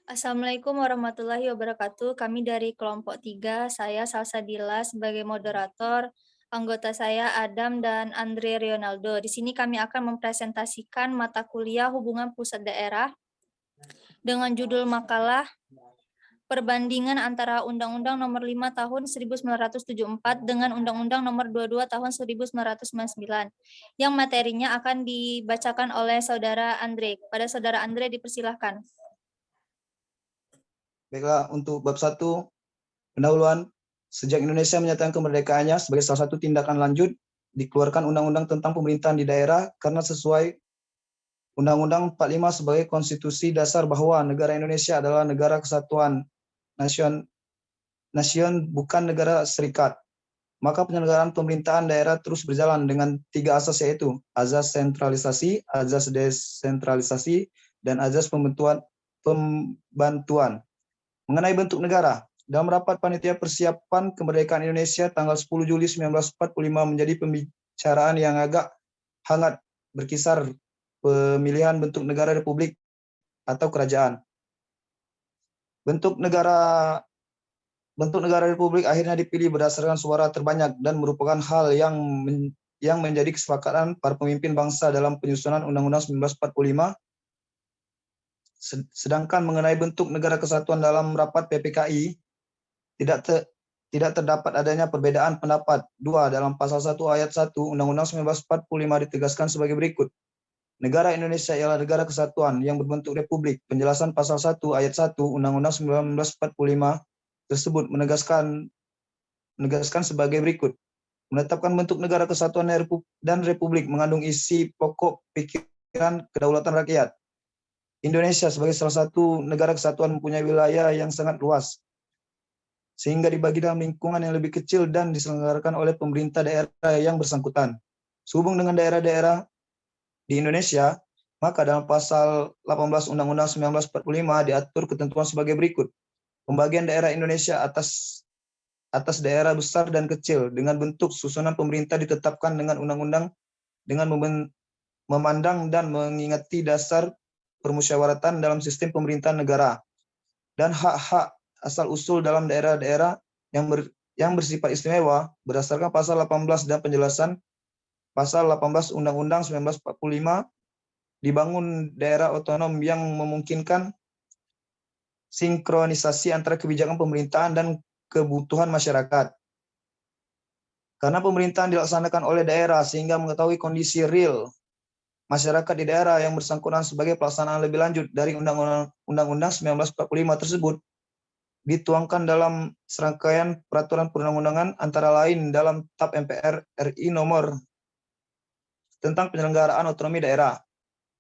Assalamualaikum warahmatullahi wabarakatuh. Kami dari kelompok 3, saya Salsabila sebagai moderator, anggota saya Adam dan Andre Rionaldo. Di sini kami akan mempresentasikan mata kuliah hubungan pusat daerah dengan judul makalah perbandingan antara Undang-Undang Nomor 5 Tahun 1974 dengan Undang-Undang Nomor 22 Tahun 1999, yang materinya akan dibacakan oleh Saudara Andre. Pada Saudara Andre dipersilahkan. Baiklah, untuk bab 1, pendahuluan. Sejak Indonesia menyatakan kemerdekaannya sebagai salah satu tindakan lanjut, dikeluarkan Undang-Undang tentang pemerintahan di daerah karena sesuai Undang-Undang 45 sebagai konstitusi dasar bahwa negara Indonesia adalah negara kesatuan nasion bukan negara serikat. Maka penyelenggaraan pemerintahan daerah terus berjalan dengan 3 asas, yaitu azas sentralisasi, azas desentralisasi, dan azas pembantuan. Mengenai bentuk negara, dalam rapat panitia persiapan kemerdekaan Indonesia tanggal 10 Juli 1945 menjadi pembicaraan yang agak hangat berkisar pemilihan bentuk negara republik atau kerajaan. Bentuk negara republik akhirnya dipilih berdasarkan suara terbanyak dan merupakan hal yang menjadi kesepakatan para pemimpin bangsa dalam penyusunan Undang-Undang 1945. Sedangkan mengenai bentuk negara kesatuan dalam rapat PPKI, tidak terdapat adanya perbedaan pendapat. 2. Dalam pasal 1 ayat 1 Undang-Undang 1945 ditegaskan sebagai berikut. Negara Indonesia ialah negara kesatuan yang berbentuk republik. Penjelasan pasal 1 ayat 1 Undang-Undang 1945 tersebut menegaskan sebagai berikut. Menetapkan bentuk negara kesatuan dan republik mengandung isi pokok pikiran kedaulatan rakyat. Indonesia sebagai salah satu negara kesatuan mempunyai wilayah yang sangat luas, sehingga dibagi dalam lingkungan yang lebih kecil dan diselenggarakan oleh pemerintah daerah yang bersangkutan. Sehubung dengan daerah-daerah di Indonesia, maka dalam pasal 18 Undang-Undang 1945 diatur ketentuan sebagai berikut. Pembagian daerah Indonesia atas daerah besar dan kecil dengan bentuk susunan pemerintah ditetapkan dengan undang-undang dengan memandang dan mengingati dasar permusyawaratan dalam sistem pemerintahan negara dan hak-hak asal-usul dalam daerah-daerah yang bersifat istimewa berdasarkan pasal 18 dan penjelasan pasal 18 Undang-Undang 1945, dibangun daerah otonom yang memungkinkan sinkronisasi antara kebijakan pemerintahan dan kebutuhan masyarakat. Karena pemerintahan dilaksanakan oleh daerah sehingga mengetahui kondisi real masyarakat di daerah yang bersangkutan sebagai pelaksanaan lebih lanjut dari Undang-Undang 1945 tersebut dituangkan dalam serangkaian peraturan perundang-undangan, antara lain dalam TAP MPR RI nomor tentang penyelenggaraan otonomi daerah,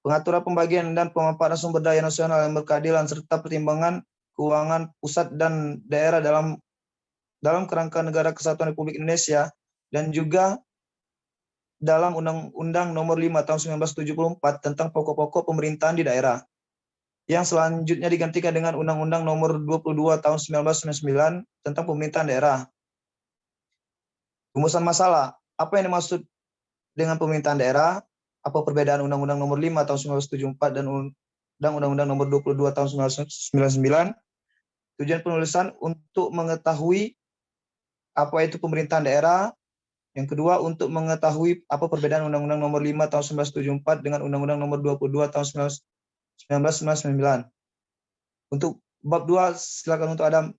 pengaturan pembagian dan pemanfaatan sumber daya nasional yang berkeadilan, serta pertimbangan keuangan pusat dan daerah dalam kerangka negara kesatuan Republik Indonesia, dan juga dalam Undang-Undang Nomor 5 Tahun 1974 tentang pokok-pokok pemerintahan di daerah, yang selanjutnya digantikan dengan Undang-Undang Nomor 22 Tahun 1999 tentang pemerintahan daerah. Rumusan masalah, apa yang dimaksud dengan pemerintahan daerah? Apa perbedaan Undang-Undang Nomor 5 Tahun 1974 dan Undang-Undang Nomor 22 Tahun 1999? Tujuan penulisan untuk mengetahui apa itu pemerintahan daerah. Yang kedua, untuk mengetahui apa perbedaan Undang-Undang Nomor 5 Tahun 1974 dengan Undang-Undang Nomor 22 Tahun 1999. Untuk bab 2, silakan untuk Adam.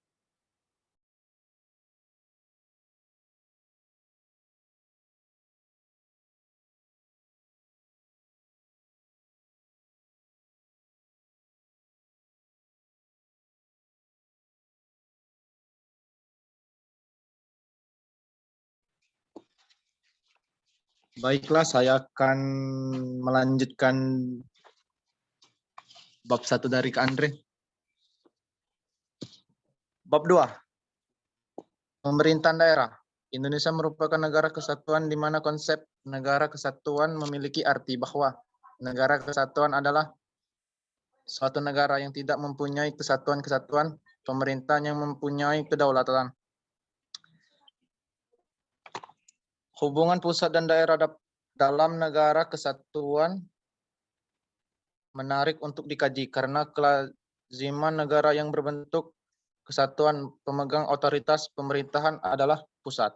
Baiklah, saya akan melanjutkan bab 1 dari Kak Andre. Bab 2. Pemerintahan daerah. Indonesia merupakan negara kesatuan di mana konsep negara kesatuan memiliki arti bahwa negara kesatuan adalah suatu negara yang tidak mempunyai kesatuan-kesatuan pemerintahan yang mempunyai kedaulatan. Hubungan pusat dan daerah dalam negara kesatuan menarik untuk dikaji karena kelaziman negara yang berbentuk kesatuan pemegang otoritas pemerintahan adalah pusat.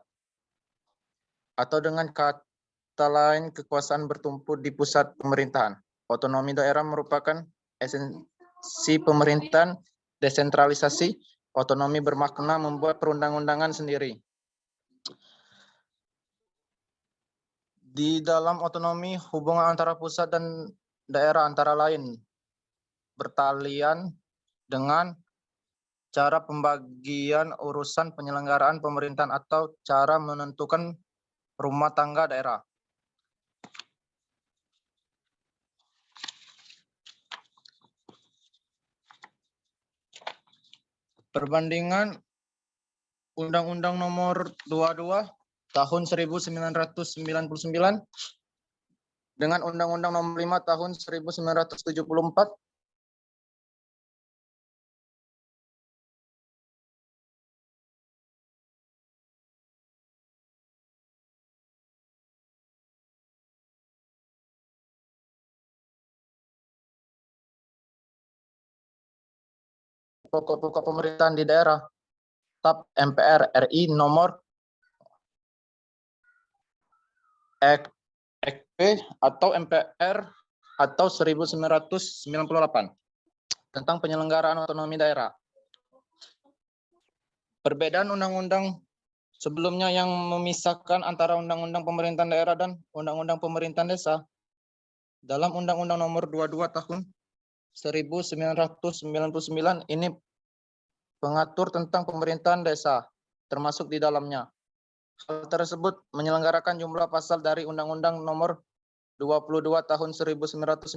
Atau dengan kata lain, kekuasaan bertumpu di pusat pemerintahan. Otonomi daerah merupakan esensi pemerintahan desentralisasi. Otonomi bermakna membuat perundang-undangan sendiri. Di dalam otonomi, hubungan antara pusat dan daerah antara lain bertalian dengan cara pembagian urusan penyelenggaraan pemerintahan atau cara menentukan rumah tangga daerah. Perbandingan Undang-Undang Nomor 22 Tahun 1999 dengan Undang-Undang Nomor 5 Tahun 1974. Pokok-pokok pemerintahan di daerah. TAP MPR RI nomor EKP atau MPR atau 1998 tentang penyelenggaraan otonomi daerah. Perbedaan undang-undang sebelumnya yang memisahkan antara undang-undang pemerintahan daerah dan undang-undang pemerintahan desa. Dalam Undang-Undang Nomor 22 Tahun 1999 ini mengatur tentang pemerintahan desa, termasuk di dalamnya. Hal tersebut menyelenggarakan jumlah pasal dari Undang-Undang Nomor 22 Tahun 1999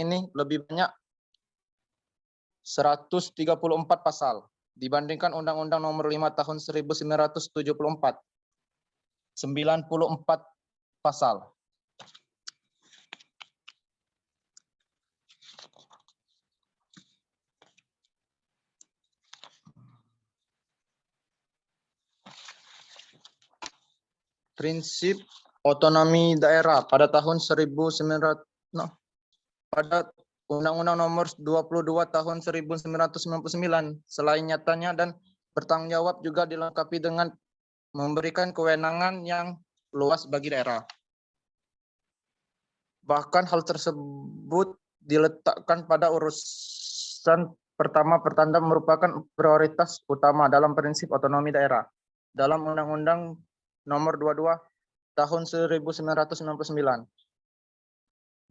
ini lebih banyak 134 pasal dibandingkan Undang-Undang Nomor 5 Tahun 1974, 94 pasal. Prinsip otonomi daerah pada tahun 1900 pada Undang-Undang Nomor 22 Tahun 1999 selain nyatanya dan bertanggung jawab juga dilengkapi dengan memberikan kewenangan yang luas bagi daerah. Bahkan hal tersebut diletakkan pada urusan pertama pertanda merupakan prioritas utama dalam prinsip otonomi daerah. Dalam Undang-Undang Nomor 22 Tahun 1999.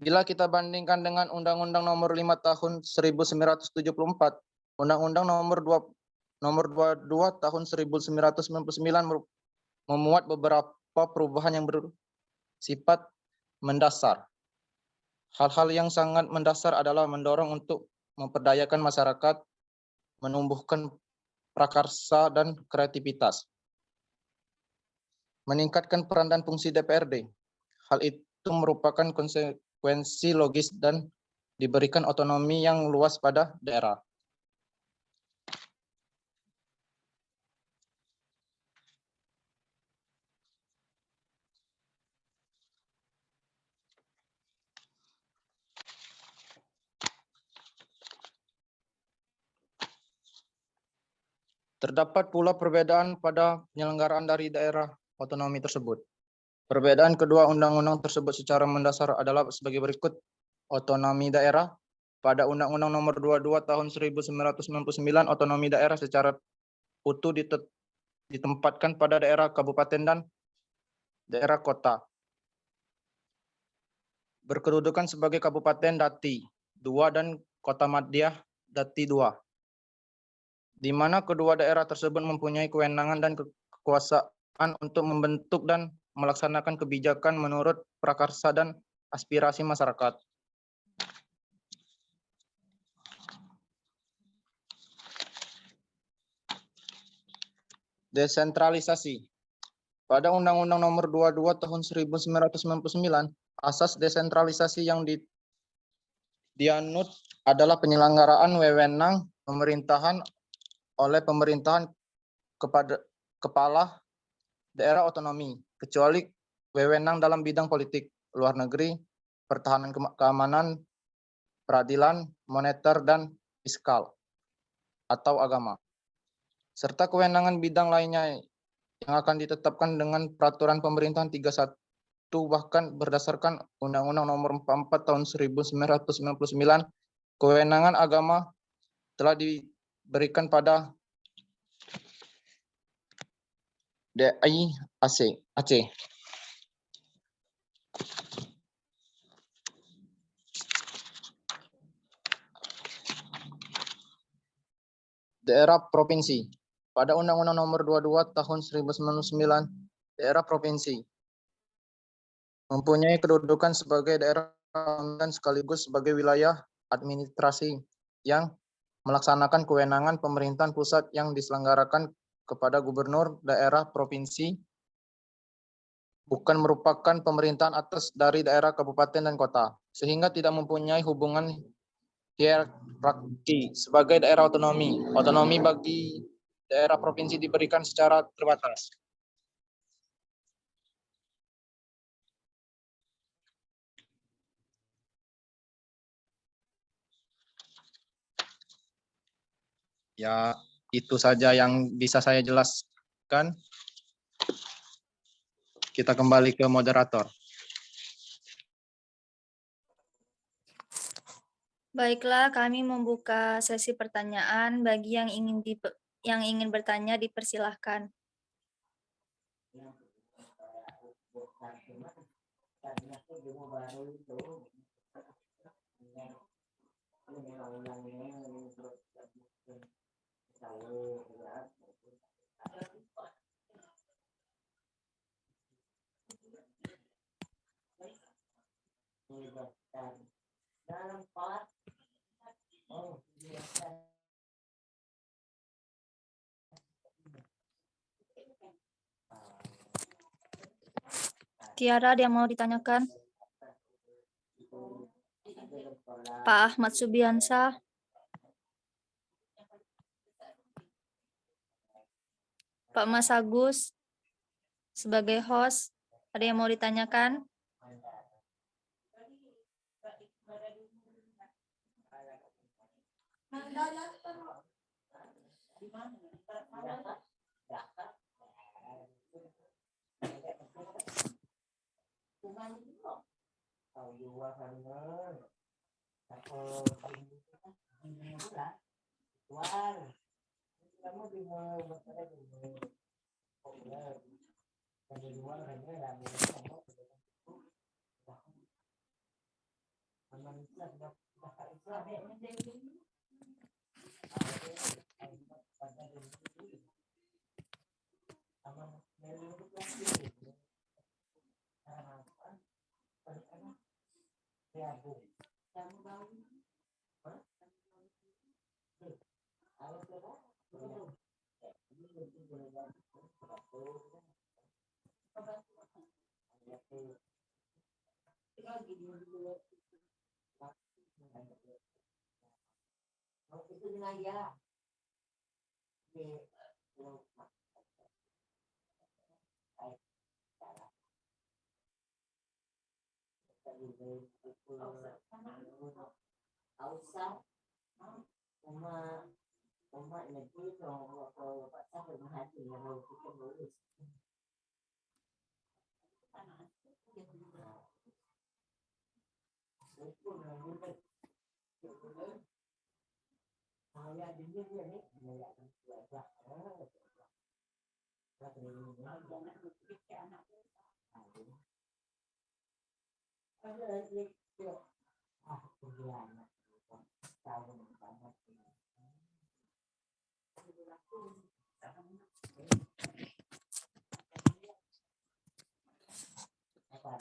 Bila kita bandingkan dengan Undang-Undang Nomor 5 Tahun 1974, Undang-Undang Nomor 22 Tahun 1999 memuat beberapa perubahan yang bersifat mendasar. Hal-hal yang sangat mendasar adalah mendorong untuk memperdayakan masyarakat, menumbuhkan prakarsa dan kreativitas, meningkatkan peran dan fungsi DPRD. Hal itu merupakan konsekuensi logis dan diberikan otonomi yang luas pada daerah. Terdapat pula perbedaan pada penyelenggaraan dari daerah otonomi tersebut. Perbedaan kedua undang-undang tersebut secara mendasar adalah sebagai berikut. Otonomi daerah pada Undang-Undang Nomor 22 Tahun 1999, otonomi daerah secara utuh ditempatkan pada daerah kabupaten dan daerah kota. Berkedudukan sebagai Kabupaten Dati 2 dan Kota Madya Dati 2. Di mana kedua daerah tersebut mempunyai kewenangan dan kekuasaan untuk membentuk dan melaksanakan kebijakan menurut prakarsa dan aspirasi masyarakat. Desentralisasi. Pada Undang-Undang Nomor 22 Tahun 1999, asas desentralisasi yang dianut adalah penyelenggaraan wewenang pemerintahan oleh pemerintahan kepada kepala daerah otonomi, kecuali wewenang dalam bidang politik, luar negeri, pertahanan keamanan, peradilan, moneter, dan fiskal atau agama, serta kewenangan bidang lainnya yang akan ditetapkan dengan Peraturan Pemerintahan 31 bahkan berdasarkan Undang-Undang Nomor 44 Tahun 1999, kewenangan agama telah diberikan pada DI Aceh. Daerah provinsi. Pada Undang-Undang Nomor 22 Tahun 1999, daerah provinsi mempunyai kedudukan sebagai daerah dan sekaligus sebagai wilayah administrasi yang melaksanakan kewenangan pemerintahan pusat yang diselenggarakan kepada gubernur daerah provinsi, bukan merupakan pemerintahan atas dari daerah, kabupaten, dan kota, sehingga tidak mempunyai hubungan hierarki sebagai daerah otonomi. Otonomi bagi daerah provinsi diberikan secara terbatas. Ya, itu saja yang bisa saya jelaskan. Kita kembali ke moderator. Baiklah, kami membuka sesi pertanyaan. Bagi yang ingin bertanya, dipersilahkan. Tiara, ada yang mau ditanyakan? Pak Ahmad Subiansa. Pak Mas Agus, sebagai host, ada yang mau ditanyakan?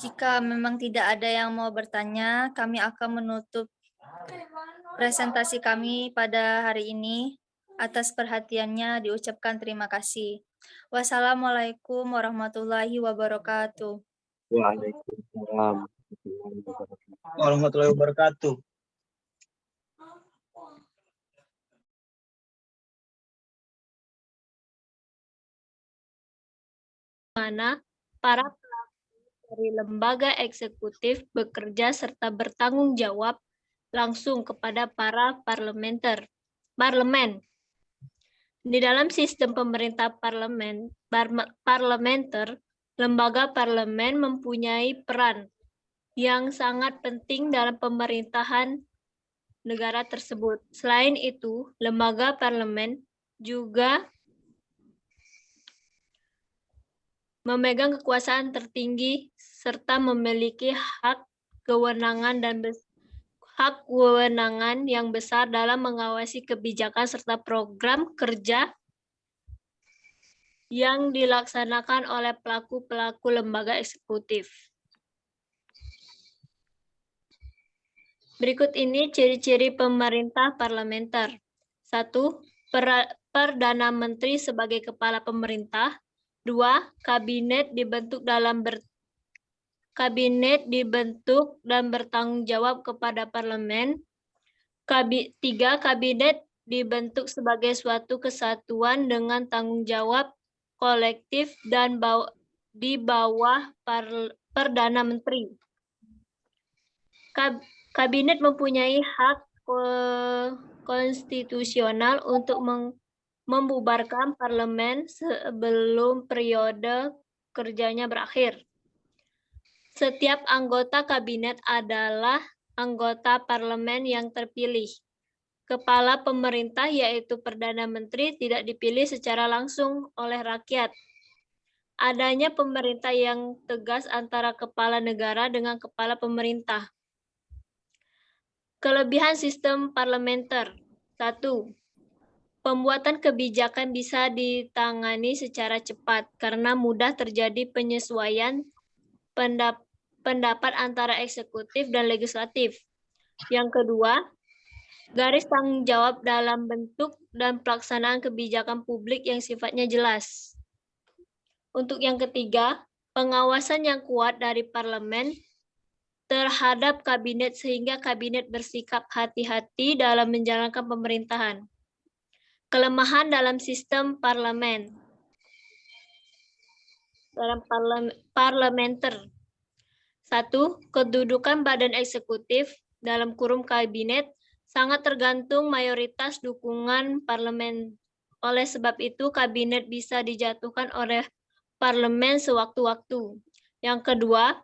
Jika memang tidak ada yang mau bertanya, kami akan menutup presentasi kami pada hari ini. Atas perhatiannya diucapkan terima kasih. Wassalamualaikum warahmatullahi wabarakatuh. Waalaikumsalam Warahmatullahi wabarakatuh. Mana para pelaku dari lembaga eksekutif bekerja serta bertanggung jawab langsung kepada para parlemen. Di dalam sistem pemerintah parlementer, lembaga parlemen mempunyai peran yang sangat penting dalam pemerintahan negara tersebut. Selain itu, lembaga parlemen juga memegang kekuasaan tertinggi serta memiliki hak kewenangan yang besar dalam mengawasi kebijakan serta program kerja yang dilaksanakan oleh pelaku-pelaku lembaga eksekutif. Berikut ini ciri-ciri pemerintah parlementer. 1. Perdana Menteri sebagai kepala pemerintah. 2. Kabinet dibentuk dan bertanggung jawab kepada parlemen. 3. Kabinet dibentuk sebagai suatu kesatuan dengan tanggung jawab kolektif dan di bawah Perdana Menteri. Kabinet mempunyai hak konstitusional untuk membubarkan parlemen sebelum periode kerjanya berakhir. Setiap anggota kabinet adalah anggota parlemen yang terpilih. Kepala pemerintah yaitu Perdana Menteri tidak dipilih secara langsung oleh rakyat. Adanya pemerintah yang tegas antara kepala negara dengan kepala pemerintah. Kelebihan sistem parlementer. 1. Pembuatan kebijakan bisa ditangani secara cepat karena mudah terjadi penyesuaian pendapat antara eksekutif dan legislatif. Yang kedua, garis tanggung jawab dalam bentuk dan pelaksanaan kebijakan publik yang sifatnya jelas. Untuk yang ketiga, pengawasan yang kuat dari parlemen terhadap kabinet sehingga kabinet bersikap hati-hati dalam menjalankan pemerintahan. Kelemahan dalam sistem parlementer. Satu, kedudukan badan eksekutif dalam kurung kabinet sangat tergantung mayoritas dukungan parlemen. Oleh sebab itu, kabinet bisa dijatuhkan oleh parlemen sewaktu-waktu. Yang kedua,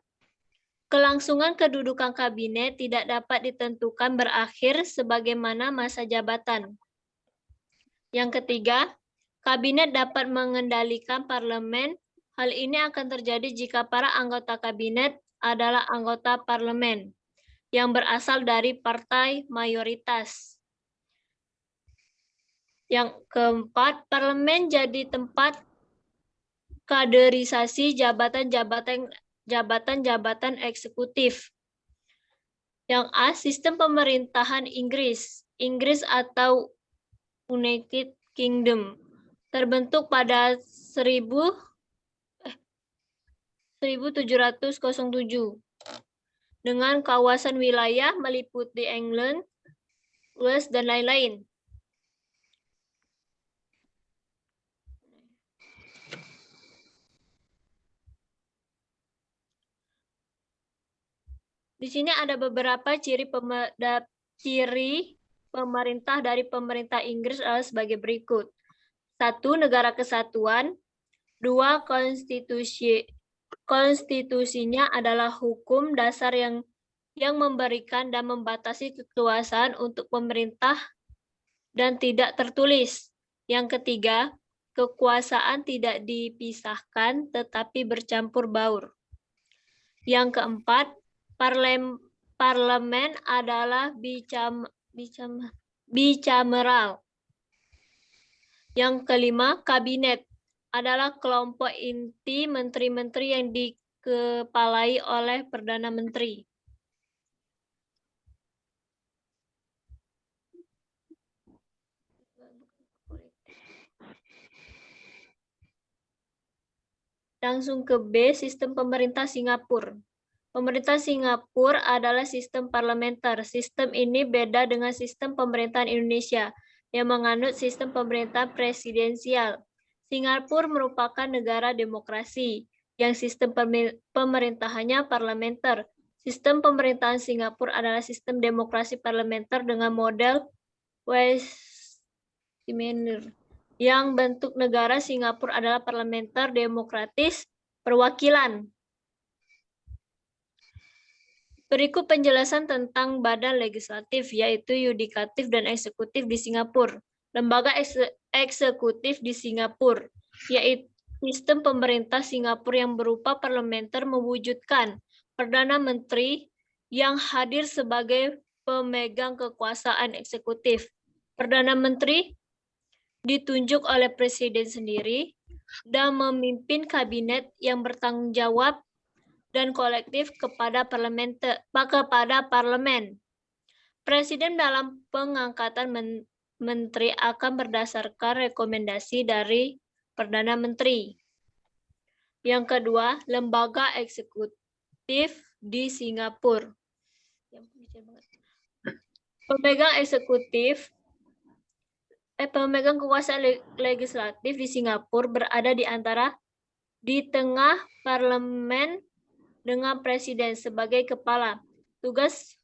kelangsungan kedudukan kabinet tidak dapat ditentukan berakhir sebagaimana masa jabatan. Yang ketiga, kabinet dapat mengendalikan parlemen. Hal ini akan terjadi jika para anggota kabinet adalah anggota parlemen yang berasal dari partai mayoritas. Yang keempat, parlemen jadi tempat kaderisasi jabatan-jabatan eksekutif. Yang A, sistem pemerintahan Inggris atau United Kingdom terbentuk pada 1707 dengan kawasan wilayah meliputi England, Wales, dan lain-lain. Di sini ada beberapa ciri pemerintah dari pemerintah Inggris adalah sebagai berikut. 1. Negara kesatuan. 2. Konstitusinya adalah hukum dasar yang memberikan dan membatasi kekuasaan untuk pemerintah dan tidak tertulis. Yang ketiga, kekuasaan tidak dipisahkan tetapi bercampur baur. Yang keempat, parlemen adalah bicameral. Yang kelima, kabinet adalah kelompok inti menteri-menteri yang dikepalai oleh Perdana Menteri. Langsung ke B, sistem pemerintah Singapura. Pemerintah Singapura adalah sistem parlementer. Sistem ini beda dengan sistem pemerintahan Indonesia yang menganut sistem pemerintahan presidensial. Singapura merupakan negara demokrasi yang sistem pemerintahannya parlementer. Sistem pemerintahan Singapura adalah sistem demokrasi parlementer dengan model Westminster. Yang bentuk negara Singapura adalah parlementer demokratis perwakilan. Berikut penjelasan tentang badan legislatif, yaitu yudikatif dan eksekutif di Singapura. Lembaga eksekutif di Singapura, yaitu sistem pemerintah Singapura yang berupa parlementer mewujudkan Perdana Menteri yang hadir sebagai pemegang kekuasaan eksekutif. Perdana Menteri ditunjuk oleh Presiden sendiri dan memimpin kabinet yang bertanggung jawab dan kolektif kepada parlemen. Presiden dalam pengangkatan menteri akan berdasarkan rekomendasi dari Perdana Menteri. Yang kedua, lembaga eksekutif di Singapura. Pemegang kekuasaan legislatif di Singapura berada di tengah parlemen dengan presiden sebagai kepala. Tugas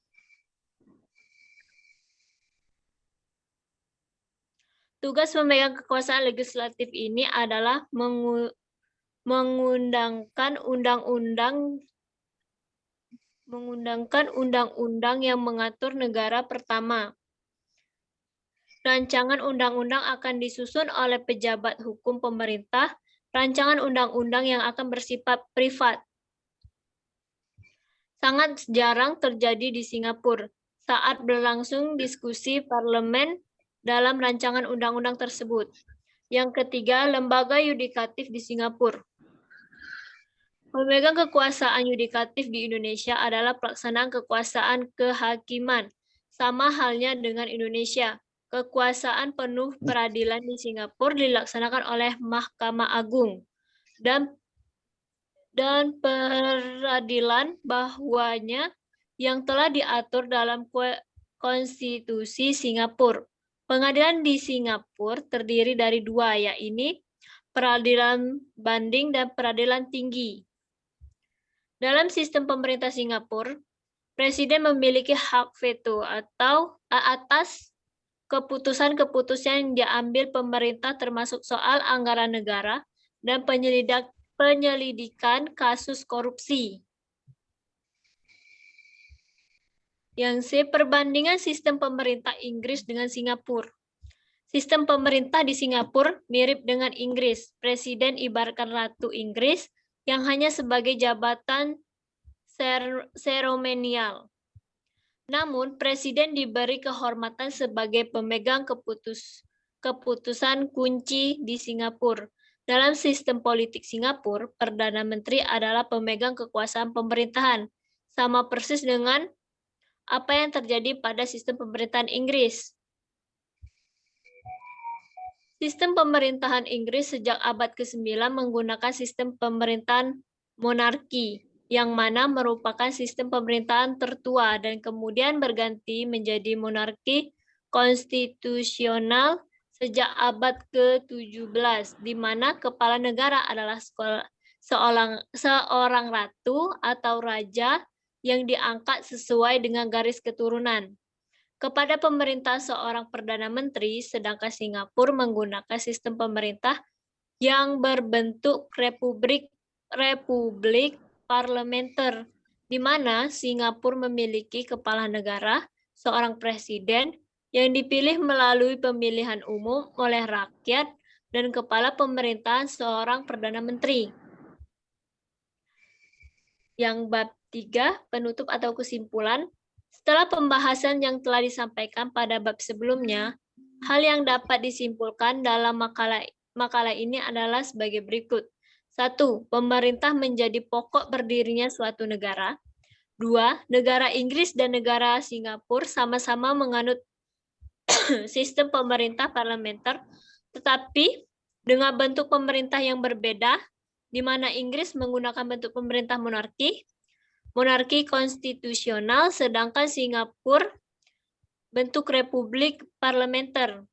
pemegang kekuasaan legislatif ini adalah mengundangkan undang-undang yang mengatur negara pertama. Rancangan undang-undang akan disusun oleh pejabat hukum pemerintah, rancangan undang-undang yang akan bersifat privat. Sangat jarang terjadi di Singapura saat berlangsung diskusi parlemen dalam rancangan undang-undang tersebut. Yang ketiga, lembaga yudikatif di Singapura. Pemegang kekuasaan yudikatif di Indonesia adalah pelaksanaan kekuasaan kehakiman. Sama halnya dengan Indonesia, kekuasaan penuh peradilan di Singapura dilaksanakan oleh Mahkamah Agung dan peradilan bawahnya yang telah diatur dalam konstitusi Singapura. Pengadilan di Singapura terdiri dari dua, yaitu peradilan banding dan peradilan tinggi. Dalam sistem pemerintah Singapura, Presiden memiliki hak veto atau atas keputusan-keputusan yang diambil pemerintah termasuk soal anggaran negara dan penyelidikan kasus korupsi. Yang C, perbandingan sistem pemerintah Inggris dengan Singapura. Sistem pemerintah di Singapura mirip dengan Inggris. Presiden ibaratkan Ratu Inggris yang hanya sebagai jabatan seremonial. Namun, Presiden diberi kehormatan sebagai pemegang keputusan kunci di Singapura. Dalam sistem politik Singapura, Perdana Menteri adalah pemegang kekuasaan pemerintahan, sama persis dengan apa yang terjadi pada sistem pemerintahan Inggris. Sistem pemerintahan Inggris sejak abad ke-9 menggunakan sistem pemerintahan monarki, yang mana merupakan sistem pemerintahan tertua dan kemudian berganti menjadi monarki konstitusional sejak abad ke-17, di mana kepala negara adalah seorang ratu atau raja yang diangkat sesuai dengan garis keturunan. Kepada pemerintah seorang Perdana Menteri, sedangkan Singapura menggunakan sistem pemerintah yang berbentuk republik parlementer, di mana Singapura memiliki kepala negara, seorang presiden yang dipilih melalui pemilihan umum oleh rakyat, dan kepala pemerintahan seorang Perdana Menteri. Yang bab 3, penutup atau kesimpulan. Setelah pembahasan yang telah disampaikan pada bab sebelumnya, hal yang dapat disimpulkan dalam makalah ini adalah sebagai berikut. 1. Pemerintah menjadi pokok berdirinya suatu negara. 2. Negara Inggris dan negara Singapura sama-sama menganut sistem pemerintah parlementer, tetapi dengan bentuk pemerintah yang berbeda, di mana Inggris menggunakan bentuk pemerintah monarki konstitusional, sedangkan Singapura bentuk republik parlementer.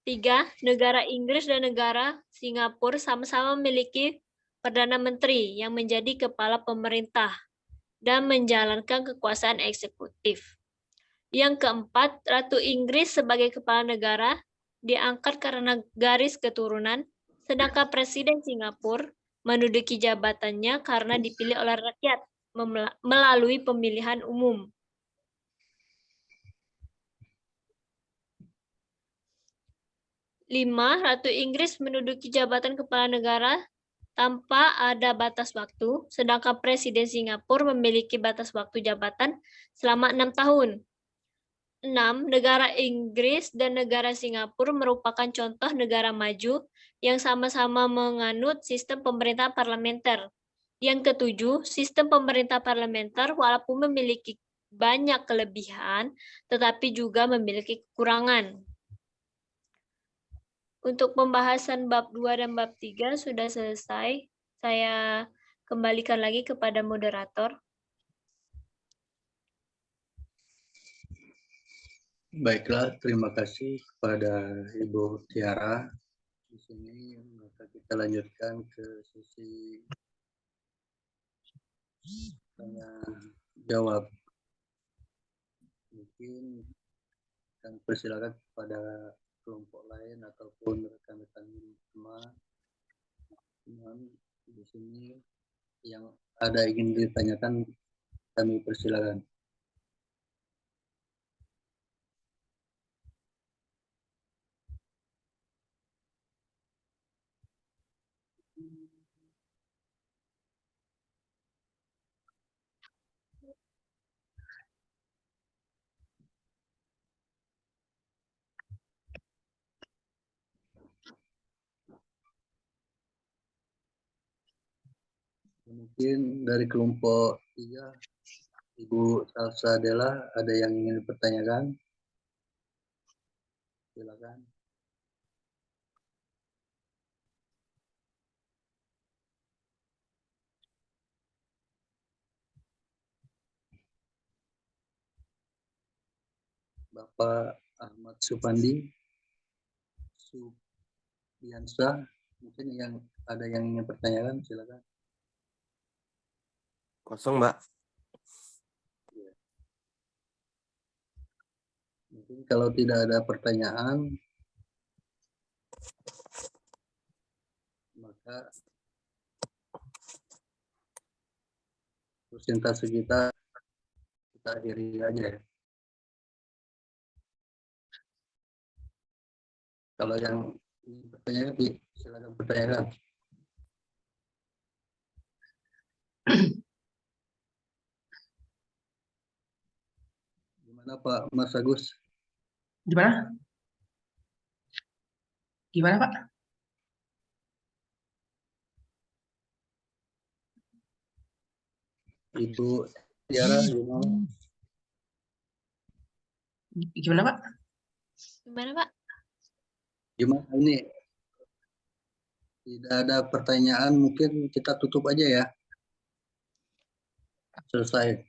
3. Negara Inggris dan negara Singapura sama-sama memiliki Perdana Menteri yang menjadi kepala pemerintah. dan menjalankan kekuasaan eksekutif. Yang keempat, Ratu Inggris sebagai kepala negara diangkat karena garis keturunan, sedangkan Presiden Singapura menduduki jabatannya karena dipilih oleh rakyat melalui pemilihan umum. Lima, Ratu Inggris menduduki jabatan kepala negara tanpa ada batas waktu, sedangkan Presiden Singapura memiliki batas waktu jabatan selama 6 tahun. 6. Negara Inggris dan negara Singapura merupakan contoh negara maju yang sama-sama menganut sistem pemerintahan parlementer. Yang ketujuh, sistem pemerintah parlementer walaupun memiliki banyak kelebihan, tetapi juga memiliki kekurangan. Untuk pembahasan bab 2 dan bab 3 sudah selesai. Saya kembalikan lagi kepada moderator. Baiklah, terima kasih kepada Ibu Tiara. Di sini maka kita lanjutkan ke sesi tanya jawab. Mungkin kami persilakan kepada kelompok lain ataupun rekan-rekan teman di sini yang ada ingin ditanyakan, kami persilakan. Mungkin dari kelompok 3, Ibu Salsadela, ada yang ingin dipertanyakan? Silakan. Bapak Ahmad Supandi, Subiansa, mungkin yang ada yang ingin pertanyakan, silakan. Kosong, Mbak. Mungkin kalau tidak ada pertanyaan, maka presentasi kita akhiri aja ya. Kalau yang ingin pertanyaan, silakan pertanyakan. Gimana Pak Mas Agus? Gimana? Gimana Pak? Ibu Tiara, gimana? Gimana Pak? Gimana, Pak? Gimana ini? Tidak ada pertanyaan, mungkin kita tutup aja ya. Selesai.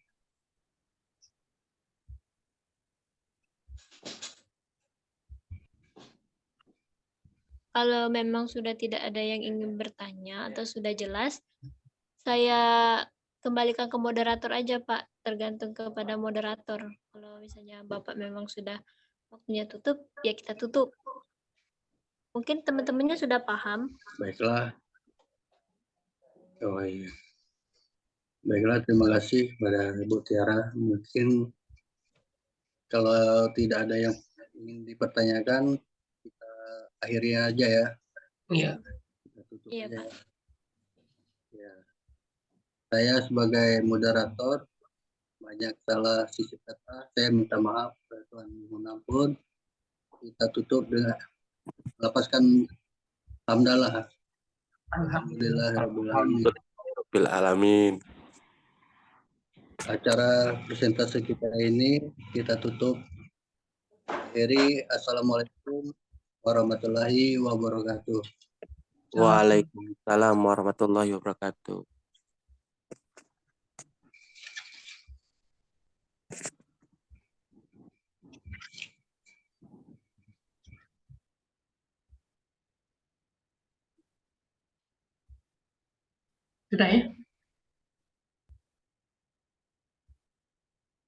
Kalau memang sudah tidak ada yang ingin bertanya atau sudah jelas, saya kembalikan ke moderator aja, Pak. Tergantung kepada moderator. Kalau misalnya Bapak memang sudah waktunya tutup, ya kita tutup. Mungkin teman-temannya sudah paham. Baiklah. Oh iya. Baiklah, terima kasih kepada Ibu Tiara. Mungkin kalau tidak ada yang ingin dipertanyakan, kita akhiri aja ya. Iya. Kita tutup Iya, aja. Pak. Ya. Saya sebagai moderator banyak salah sisi kata. Saya minta maaf, Tuhan mohon ampun. Kita tutup dengan lepaskan hamdalah. Alhamdulillahirabbil alamin. Acara presentasi kita ini kita tutup. Akhiri, assalamualaikum warahmatullahi wabarakatuh. Waalaikumsalam warahmatullahi wabarakatuh. Sudah ya?